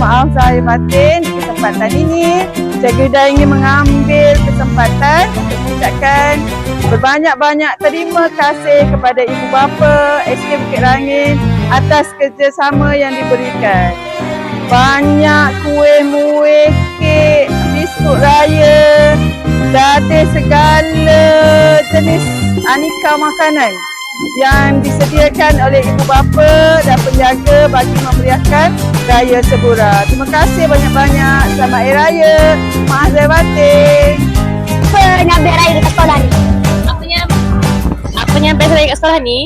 maaf saya batin di kesempatan ini. Jagrida ingin mengambil kesempatan untuk mengucapkan berbanyak-banyak terima kasih kepada ibu bapa SK Bukit Rangin atas kerjasama yang diberikan. Banyak kuih-muih, kek, biskut raya, dadih segala jenis aneka makanan yang disediakan oleh ibu bapa dan penjaga bagi memeriahkan Raya Sebura. Terima kasih banyak-banyak. Selamat Hari Raya. Maaf saya batin. Apa nak ambil raya dekat sekolah ni? Apa yang best raya kat sekolah ni?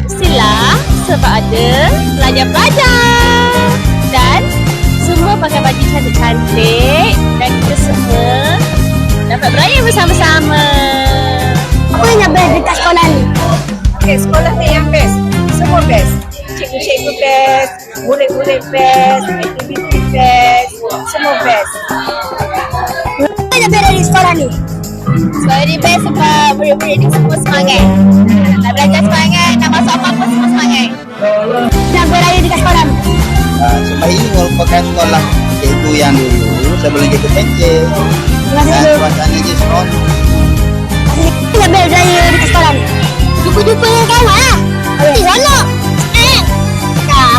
Mestilah sebab ada pelajar-pelajar dan semua pakai baju cantik-cantik dan kita semua dapat beraya bersama-sama. Apa yang nak best dekat sekolah ni? Okay, sekolah ni yang best. Semua best. Cikgu-cikgu best, murid-murid best, aktiviti best, semua best. Apa yang nak best dari sekolah ni? Sekolah ni best sebab murid-murid ni semua semangat. Nak belajar semangat, nak masuk apa-apa semua semangat. Nak beraya dekat sekolah ni? Sebab ini merupakan sekolah cikgu yang dulu sebelum jadi pencet. Terima kasih Dan dulu. suasana je seronok. Apa nak best raya dekat sekolah ni? Jumpa-jumpa dengan kawan lah. Seronok.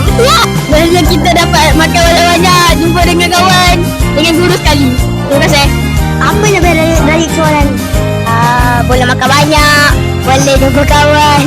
Betul lah. Bila kita dapat makan banyak-banyak, jumpa dengan kawan, dengan guru sekali. Terima kasih. Apa yang best raya sekolah ni? Boleh makan banyak, boleh jumpa kawan.